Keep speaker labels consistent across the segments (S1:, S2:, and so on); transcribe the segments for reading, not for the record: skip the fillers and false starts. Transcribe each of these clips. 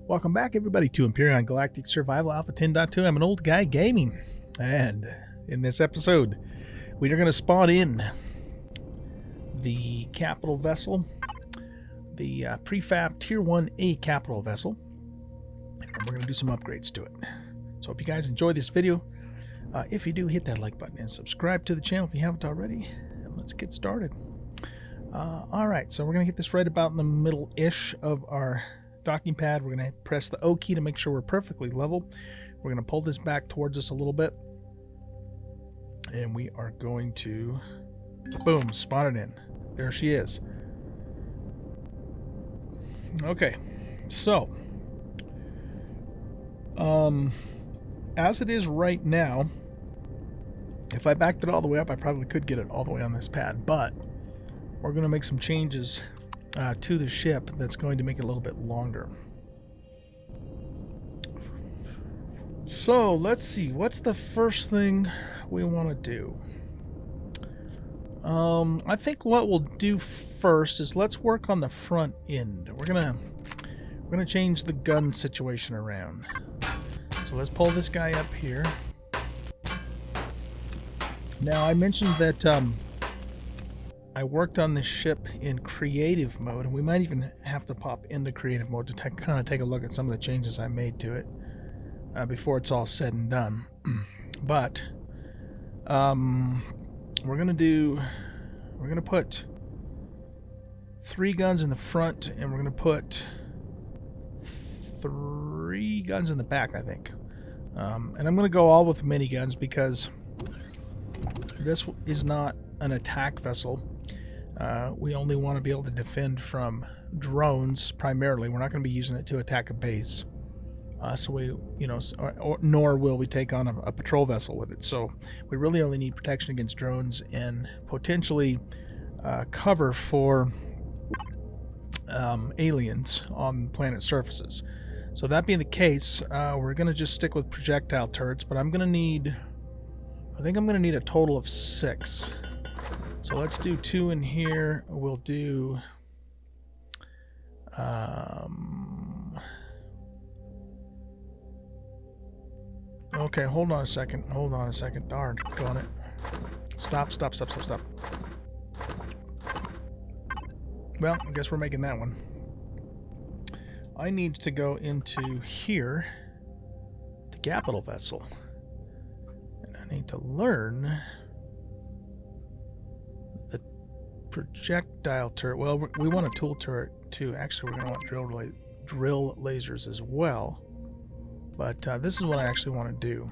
S1: Welcome back, everybody, to Empyrion Galactic Survival Alpha 10.2. I'm an old guy gaming, and in this episode, we are going to spawn in the capital vessel, the prefab Tier 1A capital vessel, and we're going to do some upgrades to it. So if you guys enjoy this video, if you do, hit that like button and subscribe to the channel if you haven't already, and let's get started. Alright, so we're going to get this right about in the middle-ish of our docking pad. We're going to press the O key to make sure we're perfectly level. We're going to pull this back towards us a little bit, and we are going to, boom, spawn it in. There she is. Okay, so as it is right now, if I backed it all the way up, I probably could get it all the way on this pad, but we're going to make some changes to the ship that's going to make it a little bit longer. So let's see, what's the first thing we want to do? I think what we'll do first is let's work on the front end. We're gonna change the gun situation around. So let's pull this guy up here. Now I mentioned that I worked on this ship in creative mode, and we might even have to pop into creative mode to kind of take a look at some of the changes I made to it before it's all said and done. But we're gonna put 3 guns in the front, and we're gonna put 3 guns in the back, I think. And I'm gonna go all with miniguns because this is not an attack vessel. We only want to be able to defend from drones primarily. We're not going to be using it to attack a base. So we, nor will we take on a patrol vessel with it. So we really only need protection against drones and potentially cover for aliens on planet surfaces. So that being the case, we're going to just stick with projectile turrets, but I think I'm going to need a total of 6. So let's do 2 in here. We'll do okay, hold on a second. Darn, got it. Stop. Well, I guess we're making that one. I need to go into here, the capital vessel, and I need to learn the projectile turret. Well, we want a tool turret too. Actually, we're going to want drill lasers as well. But this is what I actually want to do.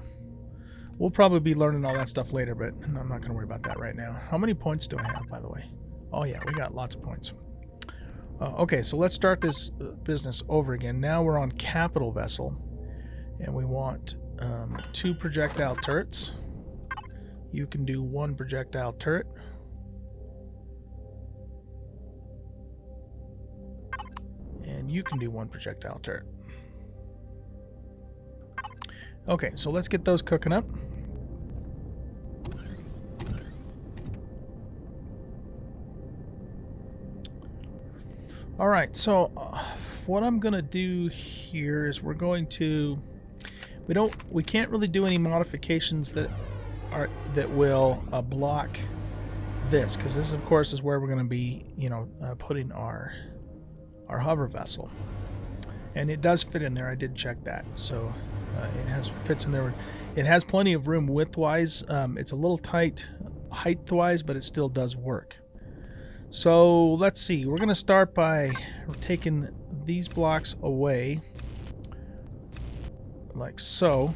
S1: We'll probably be learning all that stuff later, but I'm not going to worry about that right now. How many points do I have, by the way? Oh yeah, we got lots of points. Okay, so let's start this business over again. Now we're on capital vessel, and we want 2 projectile turrets. You can do 1 projectile turret. And you can do 1 projectile turret. Okay, so let's get those cooking up. Alright, so what I'm gonna do here is we're going to, we can't really do any modifications that will block this, because this of course is where we're going to be putting our hover vessel, and it does fit in there. I did check that, so it fits in there. It has plenty of room width-wise. It's a little tight height-wise, but it still does work. So let's see. We're going to start by taking these blocks away, like so.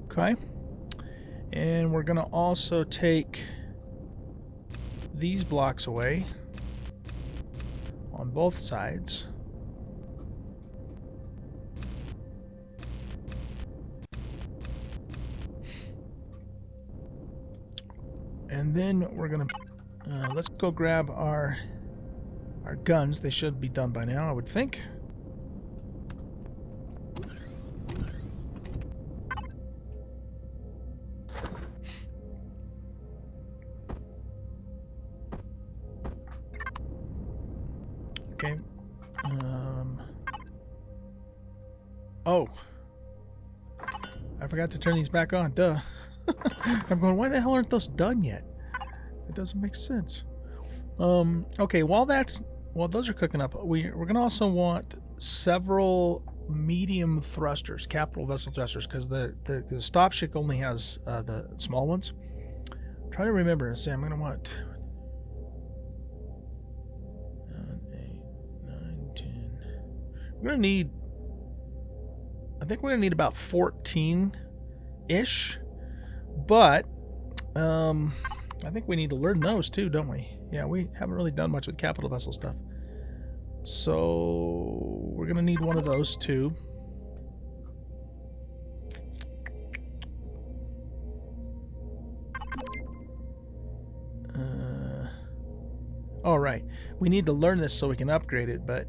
S1: Okay. And we're going to also take these blocks away on both sides. And then we're going to, let's go grab our guns. They should be done by now, I would think. Okay. Oh. I forgot to turn these back on. Duh. I'm going, why the hell aren't those done yet? It doesn't make sense. Okay, while those are cooking up, we're going to also want several medium thrusters, capital vessel thrusters, because the stop ship only has the small ones. I'm trying to remember. Say, I'm going to want 8, 9, 10. We're going to need, I think we're going to need about 14-ish, but I think we need to learn those too, don't we? Yeah, we haven't really done much with capital vessel stuff. So we're going to need one of those too. All right. We need to learn this so we can upgrade it, but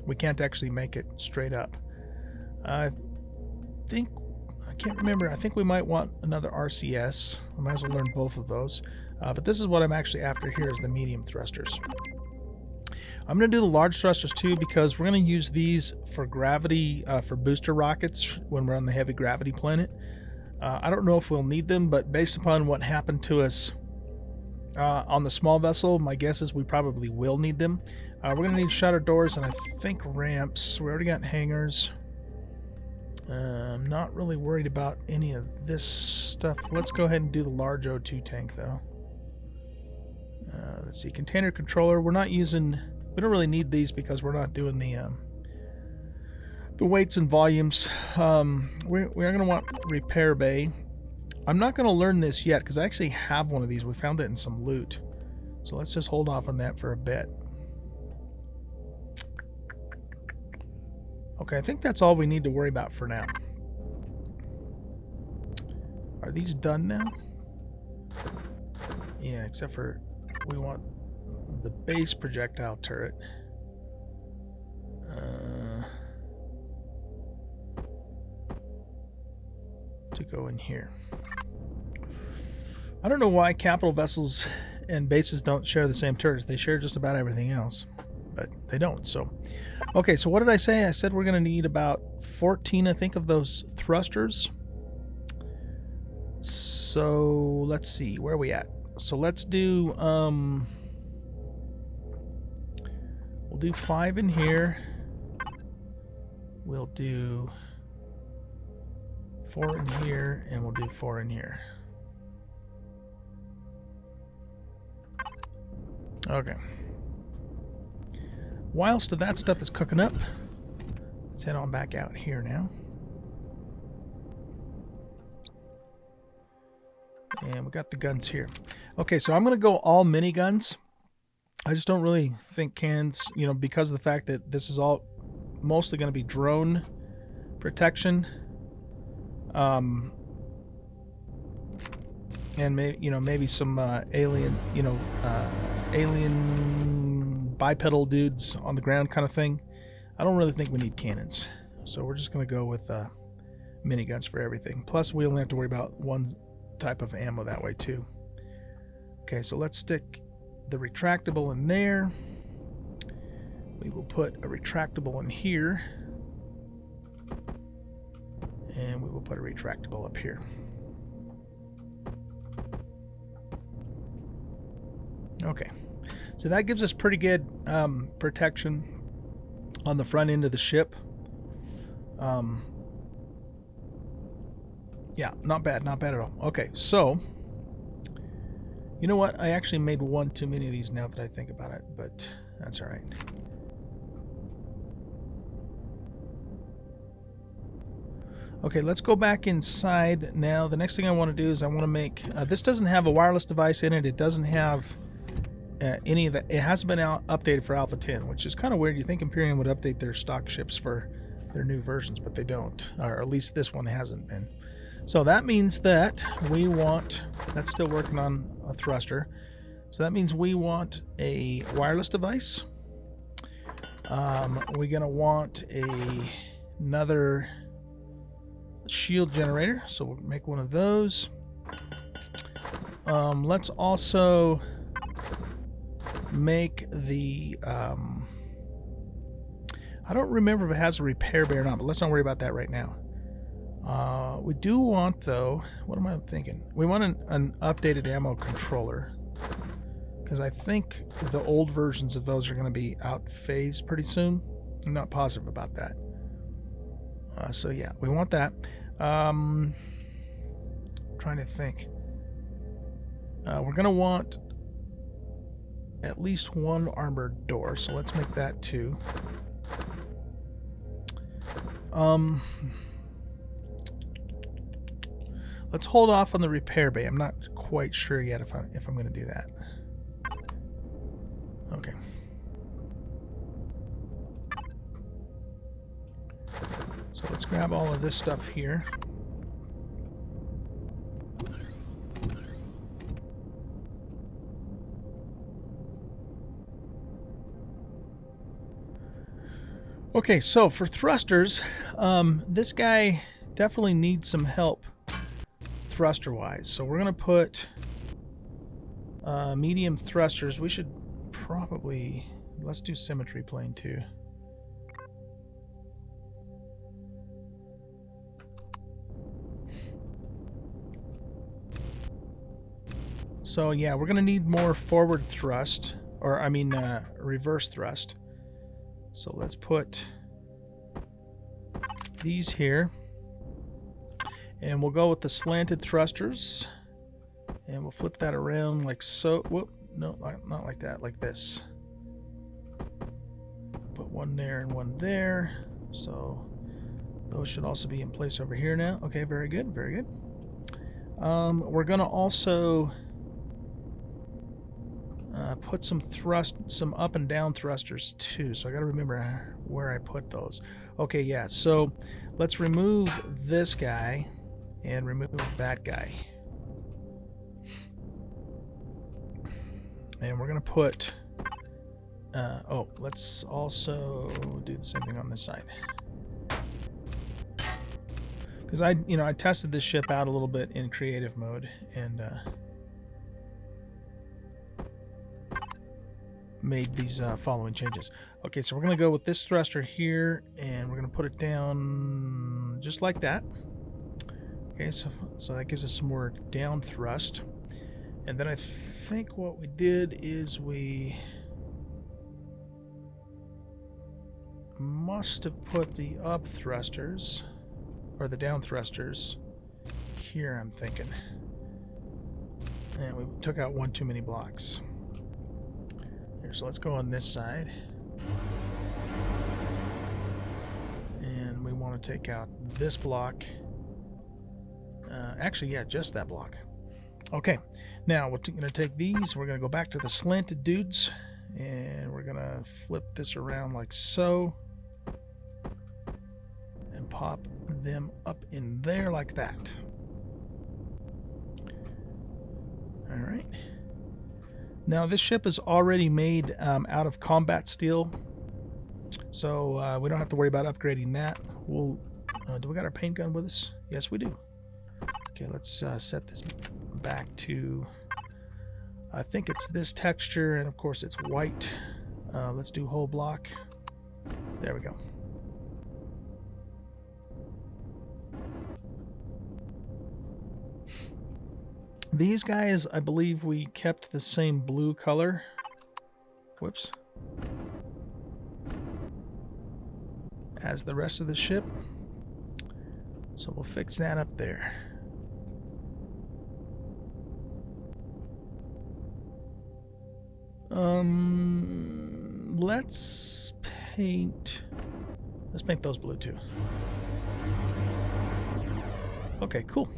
S1: we can't actually make it straight up. I can't remember. I think we might want another RCS. I might as well learn both of those. But this is what I'm actually after here is the medium thrusters. I'm going to do the large thrusters too because we're going to use these for gravity, for booster rockets when we're on the heavy gravity planet. I don't know if we'll need them, but based upon what happened to us on the small vessel, my guess is we probably will need them. We're going to need shutter doors and I think ramps. We already got hangars. I'm not really worried about any of this stuff. Let's go ahead and do the large O2 tank though. Let's see, container controller. We're not using, we don't really need these because we're not doing the weights and volumes. We're going to want repair bay. I'm not going to learn this yet because I actually have one of these. We found it in some loot. So let's just hold off on that for a bit. Okay, I think that's all we need to worry about for now. Are these done now? Yeah, except for we want the base projectile turret. To go in here. I don't know why capital vessels and bases don't share the same turrets. They share just about everything else, but they don't. So, okay, so what did I say? I said we're going to need about 14, I think, of those thrusters. So let's see, where are we at? So let's do, we'll do 5 in here. We'll do 4 in here, and we'll do 4 in here. Okay. Whilst that stuff is cooking up, let's head on back out here now. And we got the guns here. Okay, so I'm going to go all miniguns. I just don't really think cannons, you know, because of the fact that this is all mostly going to be drone protection. And maybe some alien bipedal dudes on the ground kind of thing. I don't really think we need cannons, so we're just going to go with miniguns for everything. Plus, we only have to worry about one type of ammo that way too. Okay, so let's stick the retractable in there. We will put a retractable in here. And we will put a retractable up here. Okay, so that gives us pretty good protection on the front end of the ship. Yeah, not bad at all. Okay, so you know what? I actually made one too many of these now that I think about it, but that's all right. Okay, let's go back inside now. The next thing I want to do is I want to make... this doesn't have a wireless device in it. It doesn't have any of that. It hasn't been updated for Alpha 10, which is kind of weird. You think Empyrion would update their stock ships for their new versions, but they don't. Or at least this one hasn't been. So that means that we want... That's still working on a thruster. So that means we want a wireless device. We're going to want another... shield generator, so we'll make one of those. Let's also make the... I don't remember if it has a repair bay or not, but let's not worry about that right now. We do want, though... What am I thinking? We want an updated ammo controller. Because I think the old versions of those are going to be out phase pretty soon. I'm not positive about that. So yeah, we want that. I'm trying to think. We're going to want at least one armored door, so let's make that 2. Let's hold off on the repair bay. I'm not quite sure yet if I'm going to do that. Okay. So let's grab all of this stuff here. Okay, so for thrusters, this guy definitely needs some help thruster-wise. So we're going to put medium thrusters. We should probably... Let's do symmetry plane too. So yeah, we're going to need more forward thrust, or I mean reverse thrust. So let's put these here, and we'll go with the slanted thrusters, and we'll flip that around like so. Whoop, no, not like that, like this. Put one there and one there, so those should also be in place over here now. Okay, very good, very good. We're gonna also put some up and down thrusters too, so I gotta remember where I put those. Okay, yeah, so let's remove this guy and remove that guy, and we're gonna put oh, let's also do the same thing on this side, because I tested this ship out a little bit in creative mode and made these following changes. Okay, so we're going to go with this thruster here, and we're going to put it down just like that. Okay, so that gives us some more down thrust. And then I think what we did is we must have put the up thrusters, or the down thrusters, here, I'm thinking. And we took out one too many blocks. So let's go on this side, and we want to take out this block. Actually, yeah, just that block. Okay, now we're going to take these, we're going to go back to the slanted dudes, and we're going to flip this around like so, and pop them up in there like that. All right. Now this ship is already made out of combat steel, so we don't have to worry about upgrading that. We'll do we got our paint gun with us? Yes, we do. Okay, let's set this back to, I think it's this texture, and of course it's white. Let's do whole block. There we go. These guys, I believe we kept the same blue color. Whoops. As the rest of the ship. So we'll fix that up there. Let's paint those blue too. Okay, cool.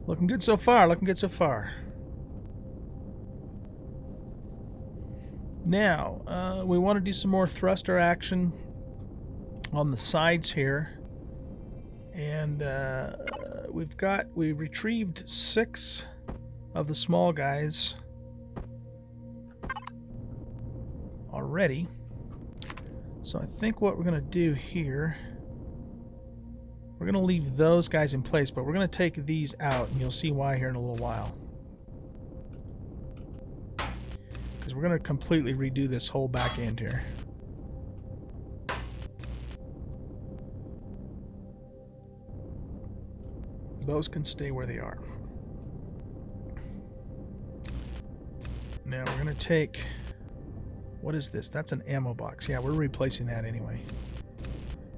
S1: Looking good so far, looking good so far. Now, we want to do some more thruster action on the sides here. And we retrieved 6 of the small guys already. So I think what we're going to do here, we're going to leave those guys in place, but we're going to take these out, and you'll see why here in a little while. Because we're going to completely redo this whole back end here. Those can stay where they are. Now we're going to take... What is this? That's an ammo box. Yeah, we're replacing that anyway.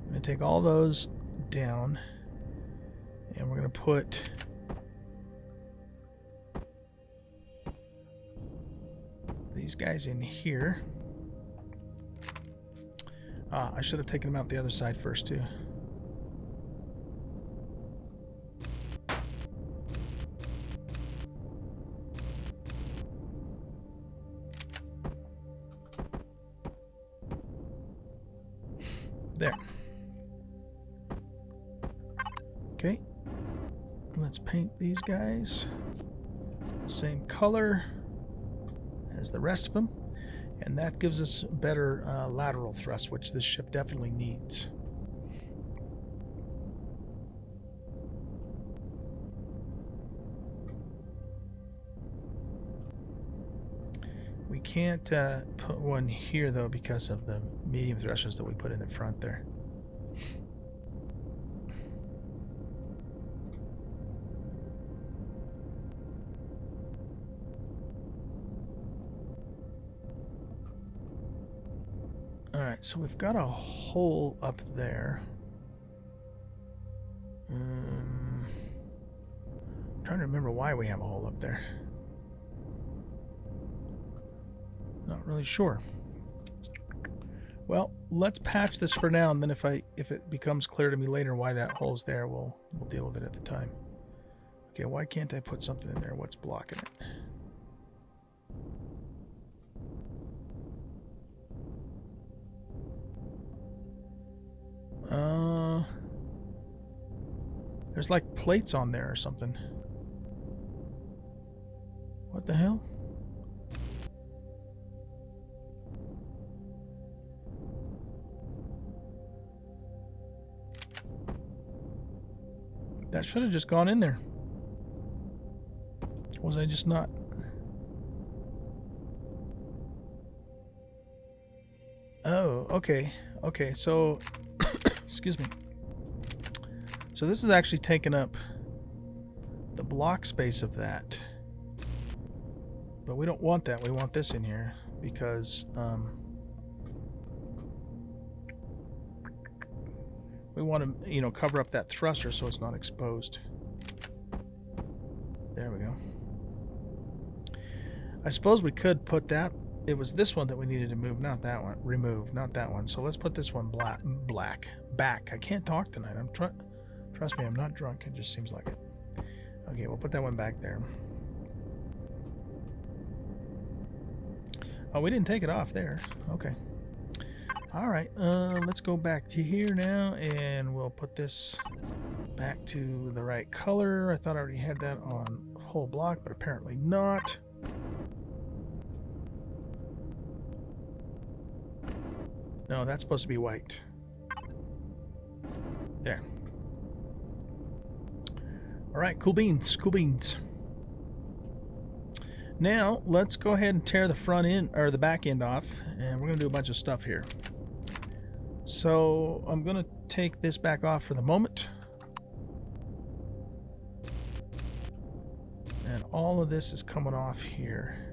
S1: I'm going to take all those down. And we're going to put... these guys in here. I should have taken them out the other side first too. There. Okay. Let's paint these guys same color as the rest of them, and that gives us better lateral thrust, which this ship definitely needs. We can't put one here though because of the medium thrusters that we put in the front there. Alright, so we've got a hole up there. I'm trying to remember why we have a hole up there. Not really sure. Well, let's patch this for now, and then if it becomes clear to me later why that hole's there, we'll deal with it at the time. Okay, why can't I put something in there? What's blocking it? There's like plates on there or something. What the hell? That should have just gone in there. Was I just not? Oh, okay. Okay, so excuse me. So this is actually taking up the block space of that. But we don't want that. We want this in here because we want to, you know, cover up that thruster so it's not exposed. There we go. I suppose we could put that. It was this one that we needed to move, not that one. Remove, not that one. So let's put this one back. I can't talk tonight. Trust me, I'm not drunk. It just seems like it. Okay, we'll put that one back there. Oh, we didn't take it off there. Okay. All right, let's go back to here now, and we'll put this back to the right color. I thought I already had that on whole block, but apparently not. No, that's supposed to be white. There. All right, cool beans, cool beans. Now, let's go ahead and tear the front end, or the back end off, and we're going to do a bunch of stuff here. So, I'm going to take this back off for the moment. And all of this is coming off here.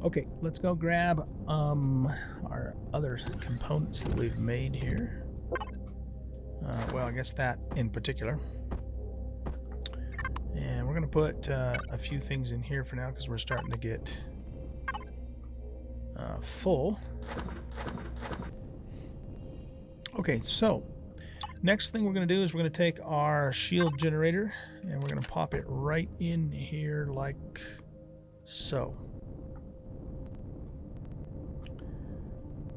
S1: Okay, let's go grab our other components that we've made here. Well, I guess that in particular. And we're going to put a few things in here for now because we're starting to get full. Okay, so next thing we're going to do is we're going to take our shield generator and we're going to pop it right in here like so.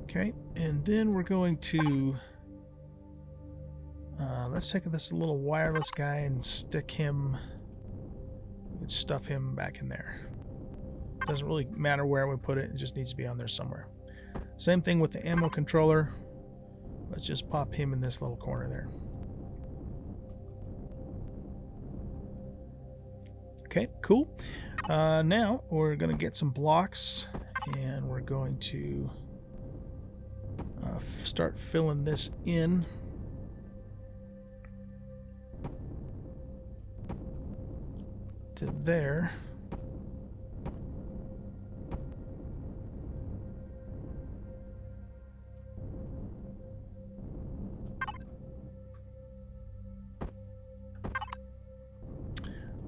S1: Okay, and then we're going to let's take this little wireless guy and stick him and stuff him back in there. Doesn't really matter where we put it, it just needs to be on there somewhere. Same thing with the ammo controller. Let's just pop him in this little corner there. Cool. Now we're going to get some blocks, and we're going to start filling this in. To there.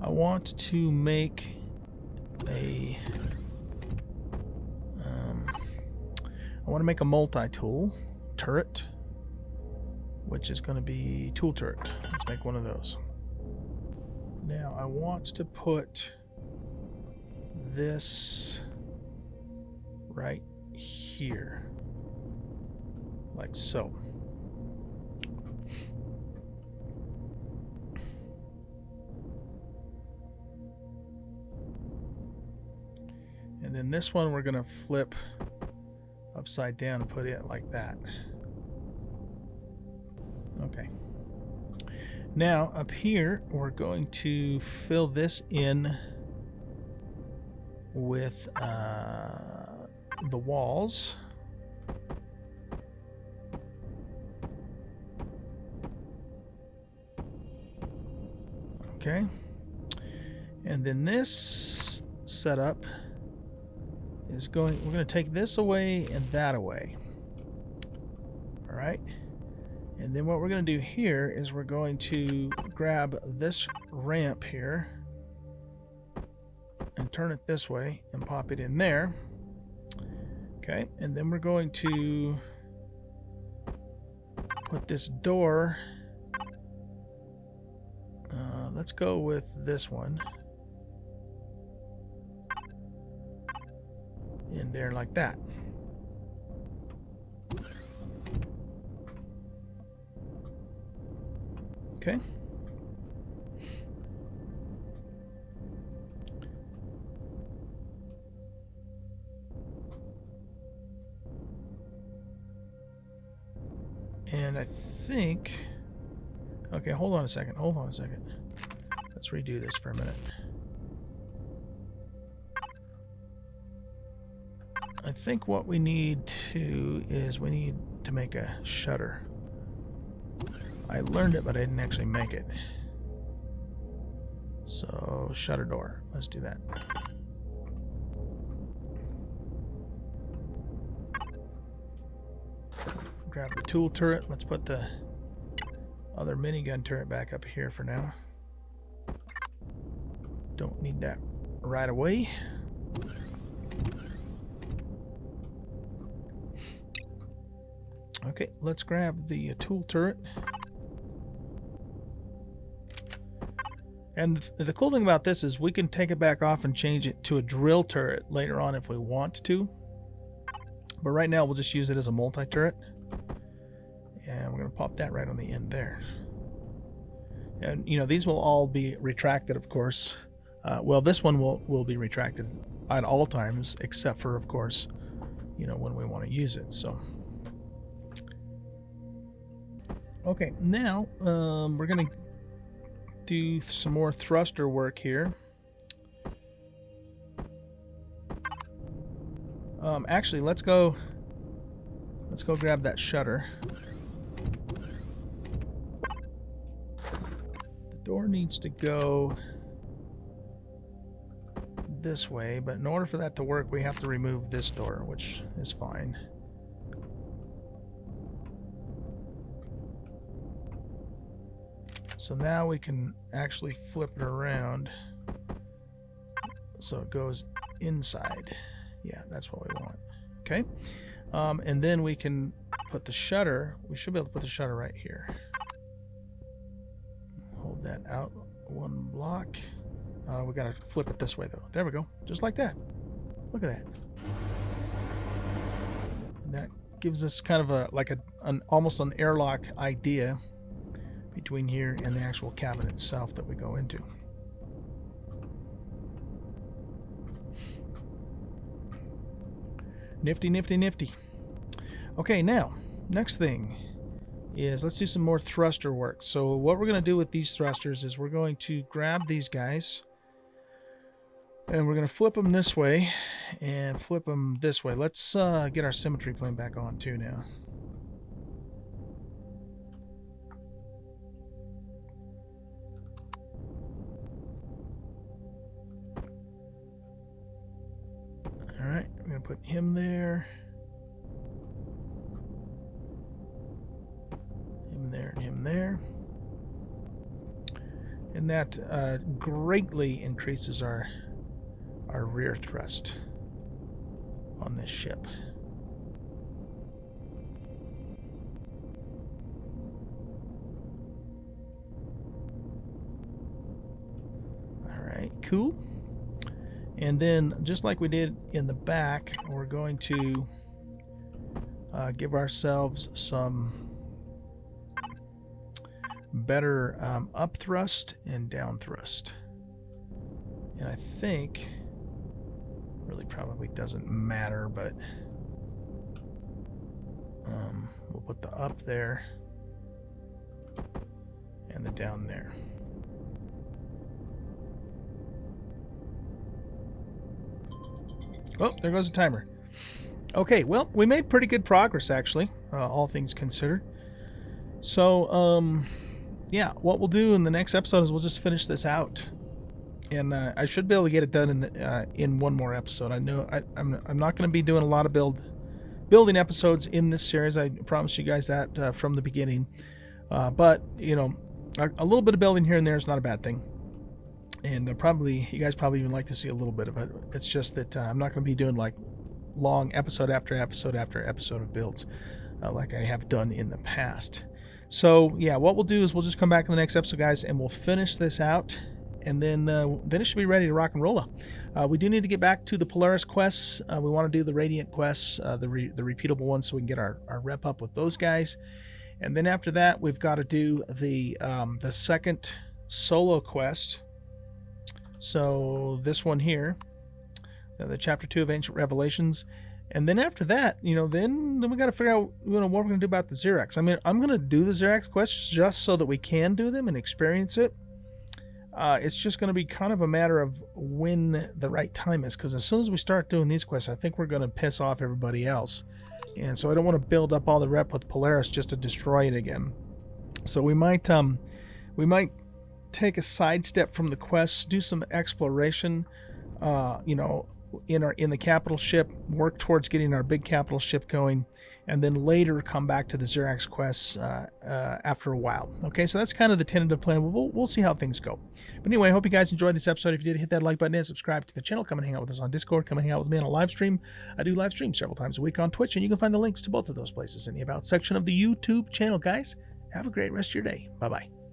S1: I want to make a multi-tool turret, which is going to be tool turret. Let's make one of those. Now I want to put this right here, like so. And then this one we're going to flip upside down and put it like that. Okay. Now up here we're going to fill this in with the walls. Okay. And then this setup is we're going to take this away and that away. All right. And then what we're going to do here is we're going to grab this ramp here and turn it this way and pop it in there. Okay. And then we're going to put this door. Let's go with this one. In there like that. Okay. And I think, okay, hold on a second. Let's redo this for a minute. I think what we need to make a shutter. I learned it, but I didn't actually make it. So, shutter door. Let's do that. Grab the tool turret. Let's put the other minigun turret back up here for now. Don't need that right away. Okay, let's grab the tool turret. And the cool thing about this is we can take it back off and change it to a drill turret later on if we want to. But right now we'll just use it as a multi-turret. And we're going to pop that right on the end there. And, you know, these will all be retracted, of course. Well, this one will be retracted at all times, except for, of course, you know, when we want to use it. So... Okay, now we're going to do some more thruster work here. Actually, let's go grab that shutter. The door needs to go this way, but in order for that to work, we have to remove this door, which is fine. So now we can actually flip it around so it goes inside. Yeah, that's what we want. Okay. And then we can put the shutter. We should be able to put the shutter right here. Hold that out one block. We got to flip it this way though. There we go. Just like that. Look at that. And that gives us kind of an almost an airlock idea between here and the actual cabin itself that we go into. Nifty, nifty, nifty. Okay, now, next thing is let's do some more thruster work. So what we're going to do with these thrusters is we're going to grab these guys. And we're going to flip them this way and flip them this way. Let's get our symmetry plane back on too now. All right, we're going to put him there. Him there and him there. And that greatly increases our rear thrust on this ship. Alright, cool. And then, just like we did in the back, we're going to give ourselves some better up thrust and down thrust. And I think really probably doesn't matter, but we'll put the up there and the down there. Oh, there goes the timer. Okay, well, we made pretty good progress actually, all things considered. So yeah, what we'll do in the next episode is we'll just finish this out. And I should be able to get it done in one more episode. I know I'm not going to be doing a lot of building episodes in this series. I promised you guys that from the beginning. But you know, a little bit of building here and there is not a bad thing. And probably you guys probably even like to see a little bit of it. It's just that I'm not going to be doing like long episode after episode after episode of builds like I have done in the past. So yeah, what we'll do is we'll just come back in the next episode, guys, and we'll finish this out. And then it should be ready to rock and roll. We do need to get back to the Polaris quests. We want to do the Radiant quests, the repeatable ones, so we can get our rep up with those guys. And then after that, we've got to do the second solo quest. So this one here, the Chapter 2 of Ancient Revelations. And then after that, you know, then we got to figure out what we're going to do about the Xerax. I mean, I'm going to do the Xerax quests just so that we can do them and experience it. It's just going to be kind of a matter of when the right time is, because as soon as we start doing these quests, I think we're going to piss off everybody else. And so I don't want to build up all the rep with Polaris just to destroy it again. So we might take a sidestep from the quests, do some exploration, you know, in the capital ship, work towards getting our big capital ship going, and then later come back to the Xerax quests after a while. Okay, so that's kind of the tentative plan. We'll see how things go. But anyway, I hope you guys enjoyed this episode. If you did, hit that like button and subscribe to the channel. Come and hang out with us on Discord. Come and hang out with me on a live stream. I do live stream several times a week on Twitch, and you can find the links to both of those places in the About section of the YouTube channel, guys. Have a great rest of your day. Bye-bye.